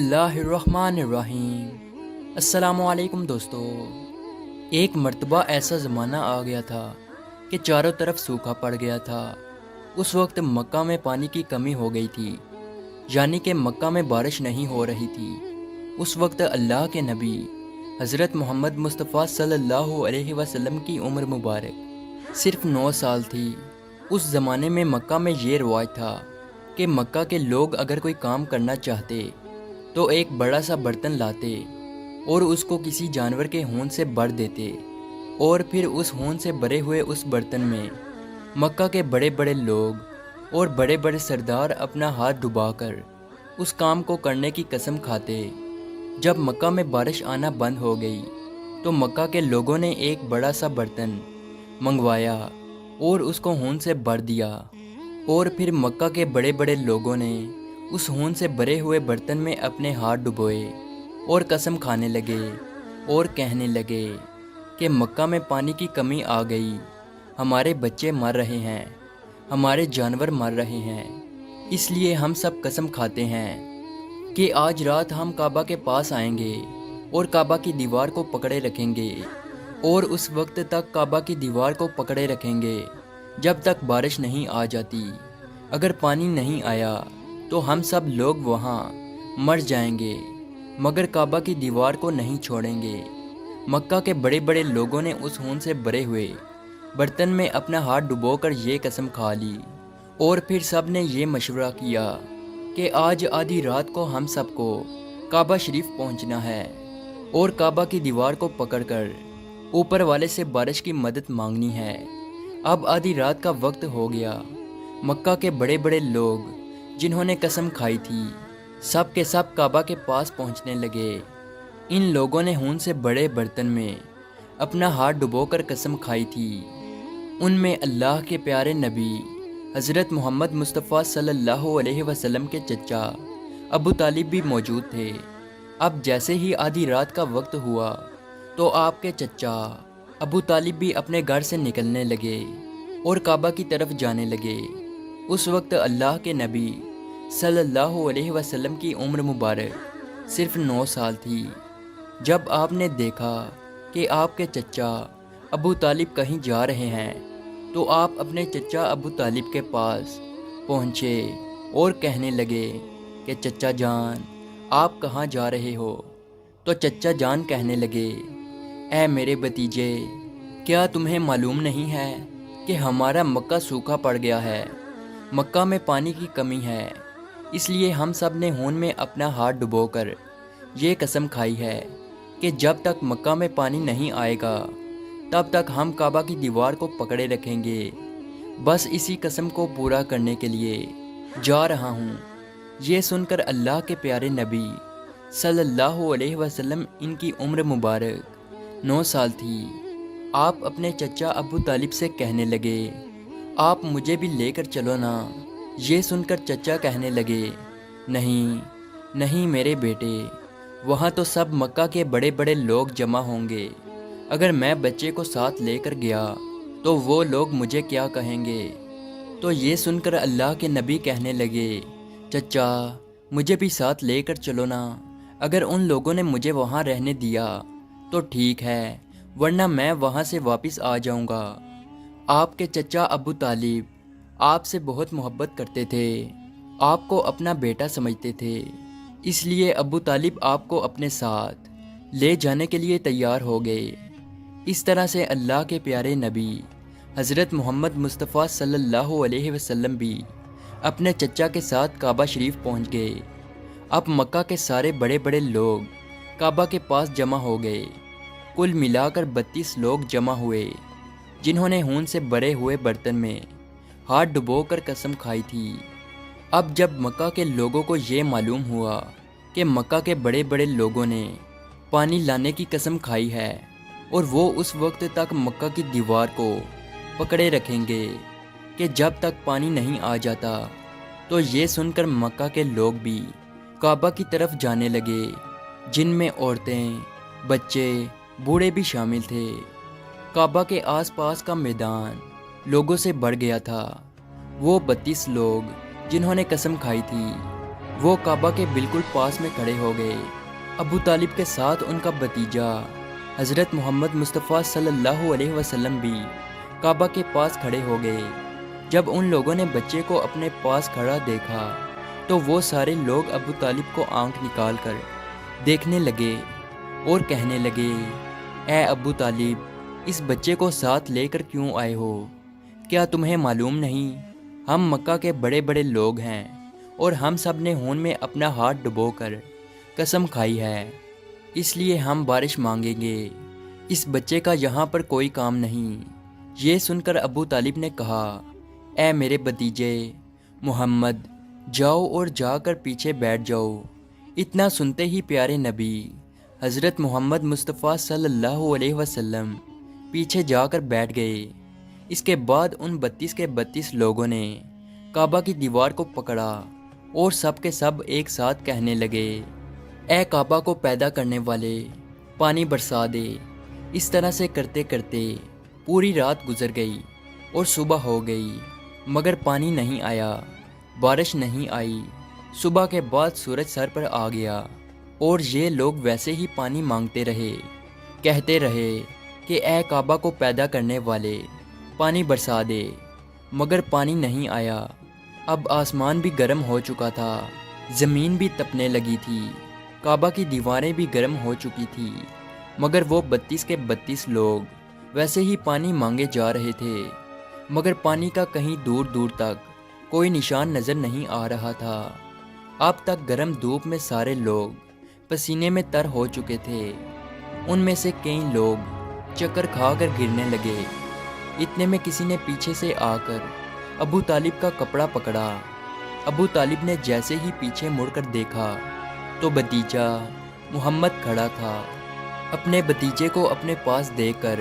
اللہ الرحمن الرحیم۔ السلام علیکم دوستو۔ ایک مرتبہ ایسا زمانہ آ گیا تھا کہ چاروں طرف سوکھا پڑ گیا تھا۔ اس وقت مکہ میں پانی کی کمی ہو گئی تھی، یعنی کہ مکہ میں بارش نہیں ہو رہی تھی۔ اس وقت اللہ کے نبی حضرت محمد مصطفیٰ صلی اللہ علیہ وسلم کی عمر مبارک صرف 9 سال تھی۔ اس زمانے میں مکہ میں یہ رواج تھا کہ مکہ کے لوگ اگر کوئی کام کرنا چاہتے تو ایک بڑا سا برتن لاتے اور اس کو کسی جانور کے ہون سے بھر دیتے، اور پھر اس ہون سے بھرے ہوئے اس برتن میں مکہ کے بڑے بڑے لوگ اور بڑے بڑے سردار اپنا ہاتھ ڈبا کر اس کام کو کرنے کی قسم کھاتے۔ جب مکہ میں بارش آنا بند ہو گئی تو مکہ کے لوگوں نے ایک بڑا سا برتن منگوایا اور اس کو ہون سے بھر دیا، اور پھر مکہ کے بڑے بڑے لوگوں نے اس ہون سے بھرے ہوئے برتن میں اپنے ہاتھ ڈبوئے اور قسم کھانے لگے اور کہنے لگے کہ مکہ میں پانی کی کمی آ گئی، ہمارے بچے مر رہے ہیں، ہمارے جانور مر رہے ہیں، اس لیے ہم سب قسم کھاتے ہیں کہ آج رات ہم کعبہ کے پاس آئیں گے اور کعبہ کی دیوار کو پکڑے رکھیں گے، اور اس وقت تک کعبہ کی دیوار کو پکڑے رکھیں گے جب تک بارش نہیں آ جاتی۔ اگر پانی نہیں آیا تو ہم سب لوگ وہاں مر جائیں گے، مگر کعبہ کی دیوار کو نہیں چھوڑیں گے۔ مکہ کے بڑے بڑے لوگوں نے اس ہون سے بھرے ہوئے برتن میں اپنا ہاتھ ڈبو کر یہ قسم کھا لی، اور پھر سب نے یہ مشورہ کیا کہ آج آدھی رات کو ہم سب کو کعبہ شریف پہنچنا ہے اور کعبہ کی دیوار کو پکڑ کر اوپر والے سے بارش کی مدد مانگنی ہے۔ اب آدھی رات کا وقت ہو گیا۔ مکہ کے بڑے بڑے لوگ جنہوں نے قسم کھائی تھی سب کے سب کعبہ کے پاس پہنچنے لگے۔ ان لوگوں نے ہون سے بڑے برتن میں اپنا ہاتھ ڈبو کر قسم کھائی تھی۔ ان میں اللہ کے پیارے نبی حضرت محمد مصطفیٰ صلی اللہ علیہ وسلم کے چچا ابو طالب بھی موجود تھے۔ اب جیسے ہی آدھی رات کا وقت ہوا تو آپ کے چچا ابو طالب بھی اپنے گھر سے نکلنے لگے اور کعبہ کی طرف جانے لگے۔ اس وقت اللہ کے نبی صلی اللہ علیہ وسلم کی عمر مبارک صرف 9 سال تھی۔ جب آپ نے دیکھا کہ آپ کے چچا ابو طالب کہیں جا رہے ہیں تو آپ اپنے چچا ابو طالب کے پاس پہنچے اور کہنے لگے کہ چچا جان، آپ کہاں جا رہے ہو؟ تو چچا جان کہنے لگے، اے میرے بھتیجے، کیا تمہیں معلوم نہیں ہے کہ ہمارا مکہ سوکھا پڑ گیا ہے، مکہ میں پانی کی کمی ہے، اس لیے ہم سب نے ہون میں اپنا ہاتھ ڈبو کر یہ قسم کھائی ہے کہ جب تک مکہ میں پانی نہیں آئے گا تب تک ہم کعبہ کی دیوار کو پکڑے رکھیں گے۔ بس اسی قسم کو پورا کرنے کے لیے جا رہا ہوں۔ یہ سن کر اللہ کے پیارے نبی صلی اللہ علیہ وسلم، ان کی عمر مبارک 9 سال تھی، آپ اپنے چچا ابو طالب سے کہنے لگے، آپ مجھے بھی لے کر چلو نا۔ یہ سن کر چچا کہنے لگے، نہیں نہیں میرے بیٹے، وہاں تو سب مکہ کے بڑے بڑے لوگ جمع ہوں گے، اگر میں بچے کو ساتھ لے کر گیا تو وہ لوگ مجھے کیا کہیں گے؟ تو یہ سن کر اللہ کے نبی کہنے لگے، چچا مجھے بھی ساتھ لے کر چلو نا، اگر ان لوگوں نے مجھے وہاں رہنے دیا تو ٹھیک ہے، ورنہ میں وہاں سے واپس آ جاؤں گا۔ آپ کے چچا ابو طالب آپ سے بہت محبت کرتے تھے، آپ کو اپنا بیٹا سمجھتے تھے، اس لیے ابو طالب آپ کو اپنے ساتھ لے جانے کے لیے تیار ہو گئے۔ اس طرح سے اللہ کے پیارے نبی حضرت محمد مصطفیٰ صلی اللہ علیہ وسلم بھی اپنے چچا کے ساتھ کعبہ شریف پہنچ گئے۔ اب مکہ کے سارے بڑے بڑے لوگ کعبہ کے پاس جمع ہو گئے۔ کل ملا کر 32 لوگ جمع ہوئے جنہوں نے ہون سے بھرے ہوئے برتن میں ہاتھ ڈبو کر قسم کھائی تھی۔ اب جب مکہ کے لوگوں کو یہ معلوم ہوا کہ مکہ کے بڑے بڑے لوگوں نے پانی لانے کی قسم کھائی ہے اور وہ اس وقت تک مکہ کی دیوار کو پکڑے رکھیں گے کہ جب تک پانی نہیں آ جاتا، تو یہ سن کر مکہ کے لوگ بھی کعبہ کی طرف جانے لگے، جن میں عورتیں، بچے، بوڑھے بھی شامل تھے۔ کعبہ کے آس پاس کا میدان لوگوں سے بھر گیا تھا۔ وہ 32 لوگ جنہوں نے قسم کھائی تھی وہ کعبہ کے بالکل پاس میں کھڑے ہو گئے۔ ابو طالب کے ساتھ ان کا بھتیجا حضرت محمد مصطفیٰ صلی اللہ علیہ وسلم بھی کعبہ کے پاس کھڑے ہو گئے۔ جب ان لوگوں نے بچے کو اپنے پاس کھڑا دیکھا تو وہ سارے لوگ ابو طالب کو آنکھ نکال کر دیکھنے لگے اور کہنے لگے، اے ابو طالب، اس بچے کو ساتھ لے کر کیوں آئے ہو؟ کیا تمہیں معلوم نہیں ہم مکہ کے بڑے بڑے لوگ ہیں اور ہم سب نے خون میں اپنا ہاتھ ڈبو کر قسم کھائی ہے، اس لیے ہم بارش مانگیں گے۔ اس بچے کا یہاں پر کوئی کام نہیں۔ یہ سن کر ابو طالب نے کہا، اے میرے بھتیجے محمد، جاؤ اور جا کر پیچھے بیٹھ جاؤ۔ اتنا سنتے ہی پیارے نبی حضرت محمد مصطفیٰ صلی اللہ علیہ وسلم پیچھے جا کر بیٹھ گئے۔ اس کے بعد ان 32 کے 32 لوگوں نے کعبہ کی دیوار کو پکڑا اور سب کے سب ایک ساتھ کہنے لگے، اے کعبہ کو پیدا کرنے والے، پانی برسا دے۔ اس طرح سے کرتے کرتے پوری رات گزر گئی اور صبح ہو گئی، مگر پانی نہیں آیا، بارش نہیں آئی۔ صبح کے بعد سورج سر پر آ گیا اور یہ لوگ ویسے ہی پانی مانگتے رہے، کہتے رہے کہ اے کعبہ کو پیدا کرنے والے، پانی برسا دے، مگر پانی نہیں آیا۔ اب آسمان بھی گرم ہو چکا تھا، زمین بھی تپنے لگی تھی، کعبہ کی دیواریں بھی گرم ہو چکی تھی، مگر وہ 32 کے 32 لوگ ویسے ہی پانی مانگے جا رہے تھے، مگر پانی کا کہیں دور دور تک کوئی نشان نظر نہیں آ رہا تھا۔ اب تک گرم دھوپ میں سارے لوگ پسینے میں تر ہو چکے تھے۔ ان میں سے کئی لوگ چکر کھا کر گرنے لگے۔ اتنے میں کسی نے پیچھے سے آ کر ابو طالب کا کپڑا پکڑا۔ ابو طالب نے جیسے ہی پیچھے مڑ کر دیکھا تو بھتیجا محمد کھڑا تھا۔ اپنے بھتیجے کو اپنے پاس دیکھ کر